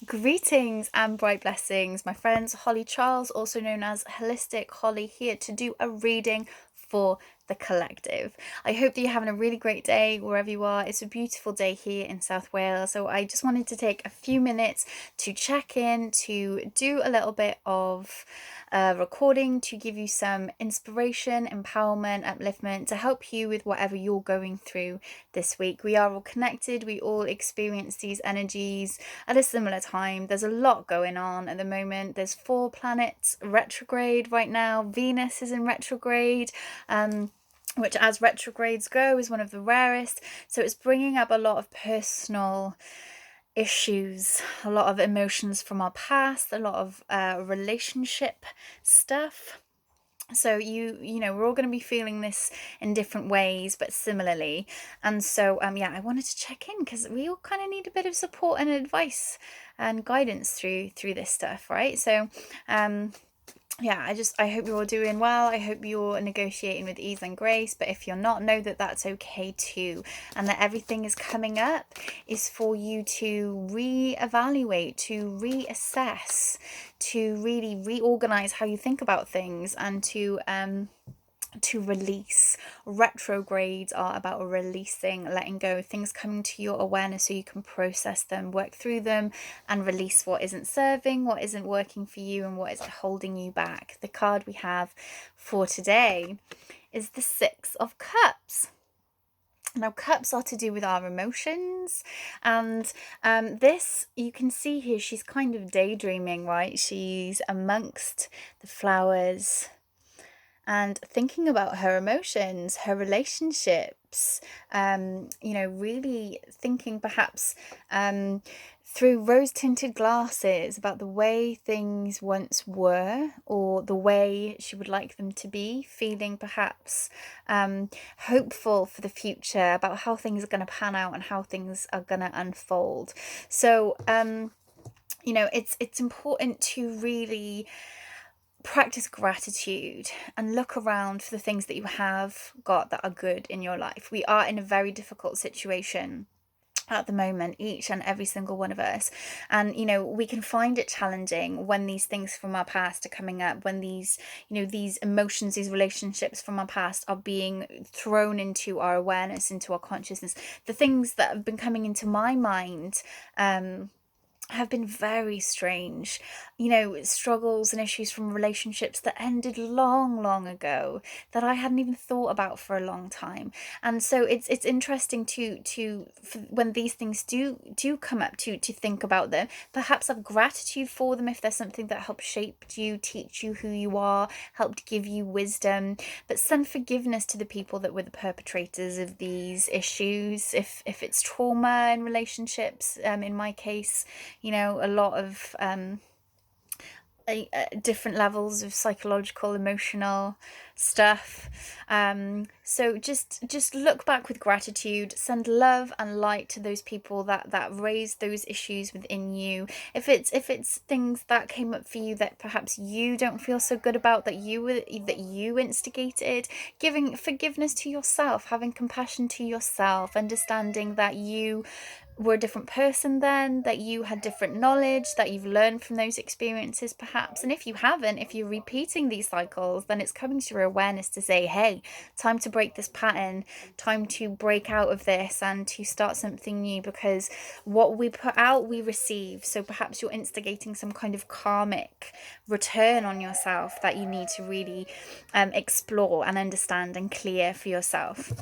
Greetings and bright blessings, my friends. Holly Charles, also known as Holistic Holly, here to do a reading for the collective. I hope that you're having a really great day wherever you are. It's a beautiful day here in South Wales, so I just wanted to take a few minutes to check in, to do a little bit of recording, to give you some inspiration, empowerment, upliftment, to help you with whatever you're going through this week. We are all connected, we all experience these energies at a similar time. There's a lot going on at the moment. There's 4 planets retrograde right now. Venus is in retrograde, which, as retrogrades go, is one of the rarest. So it's bringing up a lot of personal issues, a lot of emotions from our past, a lot of relationship stuff. So you know, we're all going to be feeling this in different ways, but similarly. And so yeah, I wanted to check in because we all kind of need a bit of support and advice and guidance through this stuff, right? So yeah, I hope you're all doing well. I hope you're negotiating with ease and grace, but if you're not, know that that's okay too, and that everything is coming up is for you to reevaluate, to reassess, to really reorganize how you think about things, and to release. Retrogrades are about releasing, letting go, things coming to your awareness so you can process them, work through them, and release what isn't serving, what isn't working for you, and what is holding you back. The card we have for today is the 6 of Cups. Now, cups are to do with our emotions, and this, you can see here, she's kind of daydreaming, right? She's amongst the flowers and thinking about her emotions, her relationships, you know, really thinking perhaps through rose-tinted glasses about the way things once were, or the way she would like them to be, feeling perhaps hopeful for the future about how things are going to pan out and how things are going to unfold. So, you know, it's important to really practice gratitude and look around for the things that you have got that are good in your life. We are in a very difficult situation at the moment, each and every single one of us, and you know, we can find it challenging when these things from our past are coming up, when these, you know, these emotions, these relationships from our past are being thrown into our awareness, into our consciousness. The things that have been coming into my mind have been very strange, you know, struggles and issues from relationships that ended long ago that I hadn't even thought about for a long time. And so it's interesting when these things do come up, to think about them, perhaps have gratitude for them if there's something that helped shape you, teach you who you are, helped give you wisdom, but send forgiveness to the people that were the perpetrators of these issues. If it's trauma in relationships, in my case, you know, a lot of different levels of psychological, emotional stuff. So just look back with gratitude, send love and light to those people that raised those issues within you. If it's things that came up for you that perhaps you don't feel so good about, that you instigated, giving forgiveness to yourself, having compassion to yourself, understanding that you were a different person then, that you had different knowledge, that you've learned from those experiences perhaps. And if you haven't, if you're repeating these cycles, then it's coming to your awareness to say, hey, time to break this pattern, time to break out of this and to start something new, because what we put out, we receive. So perhaps you're instigating some kind of karmic return on yourself that you need to really explore and understand and clear for yourself.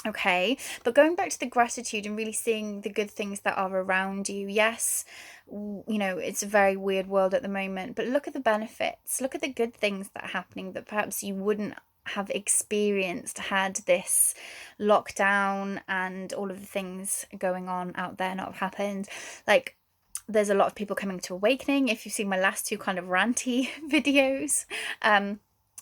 Okay, but going back to the gratitude and really seeing the good things that are around you. Yes, you know, it's a very weird world at the moment, but look at the benefits, look at the good things that are happening that perhaps you wouldn't have experienced had this lockdown and all of the things going on out there not have happened. Like, there's a lot of people coming to awakening. If you've seen my last 2 kind of ranty videos,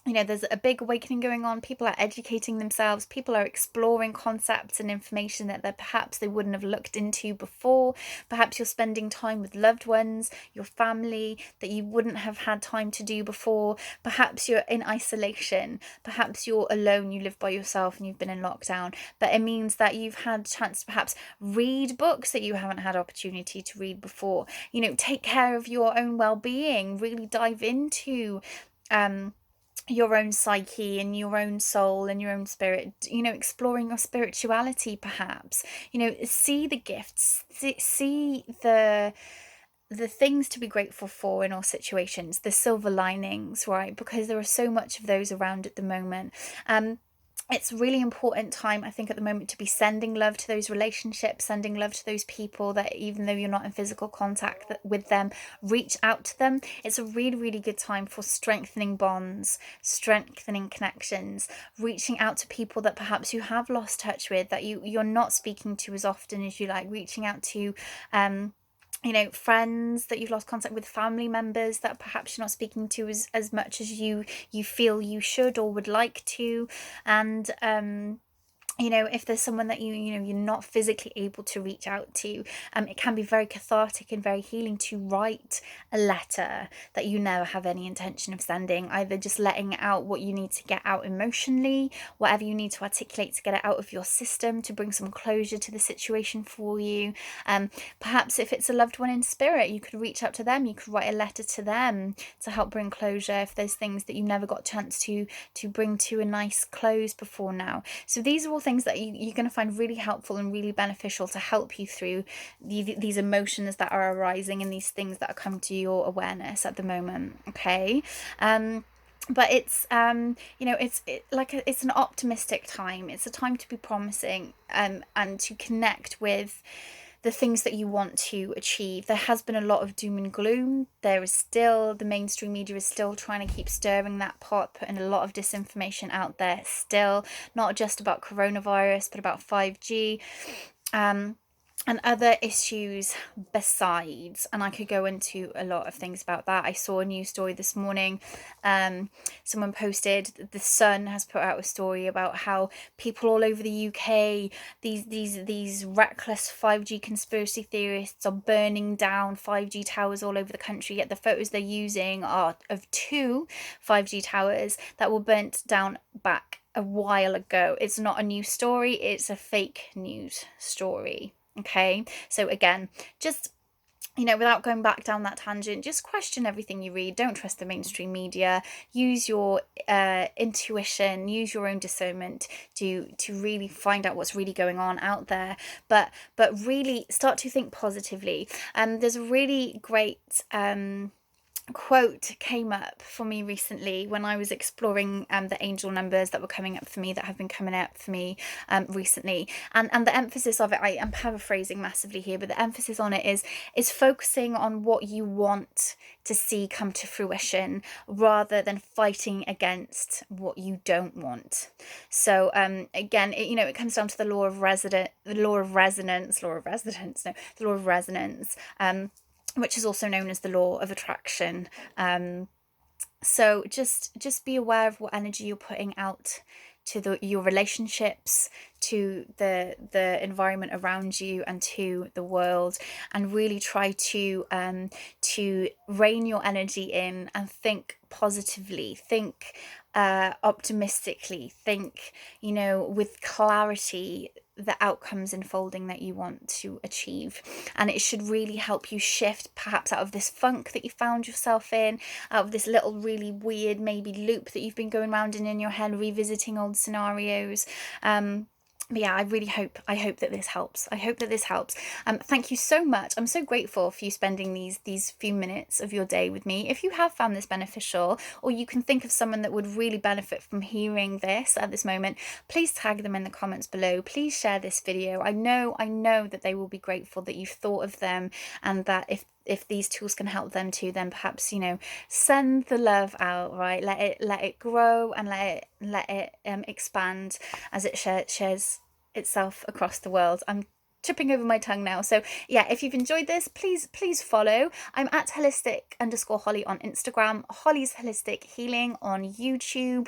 there's a big awakening going on. People are educating themselves. People are exploring concepts and information that perhaps they wouldn't have looked into before. Perhaps you're spending time with loved ones, your family, that you wouldn't have had time to do before. Perhaps you're in isolation. Perhaps you're alone, you live by yourself and you've been in lockdown. But it means that you've had a chance to perhaps read books that you haven't had opportunity to read before. Take care of your own well-being. Really dive into your own psyche and your own soul and your own spirit, exploring your spirituality, perhaps, see the gifts, see the things to be grateful for in all situations, the silver linings, right? Because there are so much of those around at the moment. It's really important time, I think, at the moment to be sending love to those relationships, sending love to those people that even though you're not in physical contact with them, reach out to them. It's a really, really good time for strengthening bonds, strengthening connections, reaching out to people that perhaps you have lost touch with, that you're not speaking to as often as you like, reaching out to friends that you've lost contact with, family members that perhaps you're not speaking to as much as you feel you should or would like to. And if there's someone that you're not physically able to reach out to, it can be very cathartic and very healing to write a letter that you never have any intention of sending, either just letting out what you need to get out emotionally, whatever you need to articulate to get it out of your system, to bring some closure to the situation for you. Perhaps if it's a loved one in spirit, you could reach out to them, you could write a letter to them to help bring closure if there's things that you never got a chance to bring to a nice close before now. So these are all things that you're going to find really helpful and really beneficial to help you through these emotions that are arising and these things that are coming to your awareness at the moment. Okay. But it's it's an optimistic time. It's a time to be promising and to connect with the things that you want to achieve. There has been a lot of doom and gloom. There is still, the mainstream media is still trying to keep stirring that pot, putting a lot of disinformation out there still, not just about coronavirus, but about 5G. And other issues besides, and I could go into a lot of things about that. I saw a news story this morning. Someone posted, the Sun has put out a story about how people all over the UK, these reckless 5G conspiracy theorists are burning down 5G towers all over the country, yet the photos they're using are of 2 5G towers that were burnt down back a while ago. It's not a new story, it's a fake news story. Okay, so again, just without going back down that tangent, just question everything you read. Don't trust the mainstream media. Use your intuition, use your own discernment to really find out what's really going on out there. But really start to think positively. There's a really great quote came up for me recently when I was exploring the angel numbers that were coming up for me, that have been coming up for me recently, and the emphasis of it, I am paraphrasing massively here, but the emphasis on it is focusing on what you want to see come to fruition rather than fighting against what you don't want. So again, it comes down to the law of resonance, which is also known as the law of attraction. So just be aware of what energy you're putting out to your relationships, to the environment around you, and to the world, and really try to rein your energy in and think positively, think optimistically, think with clarity, the outcomes unfolding that you want to achieve. And it should really help you shift perhaps out of this funk that you found yourself in, out of this little really weird maybe loop that you've been going around in your head, revisiting old scenarios. But yeah, I hope that this helps. Thank you so much. I'm so grateful for you spending these few minutes of your day with me. If you have found this beneficial, or you can think of someone that would really benefit from hearing this at this moment, please tag them in the comments below. Please share this video. I know that they will be grateful that you've thought of them, and that if these tools can help them too, then perhaps send the love out, right? Let it grow, and let it expand as it shares itself across the world. I'm tripping over my tongue now. So yeah, if you've enjoyed this, please follow. I'm at holistic_Holly on Instagram, Holly's Holistic Healing on YouTube,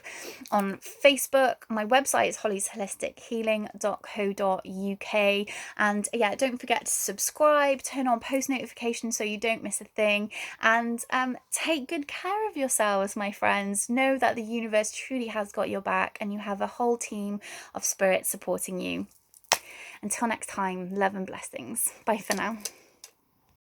on Facebook. My website is hollysholistic.healing.co.uk. And yeah, don't forget to subscribe, turn on post notifications so you don't miss a thing, and take good care of yourselves, my friends. Know that the universe truly has got your back, and you have a whole team of spirit supporting you. Until next time, love and blessings. Bye for now.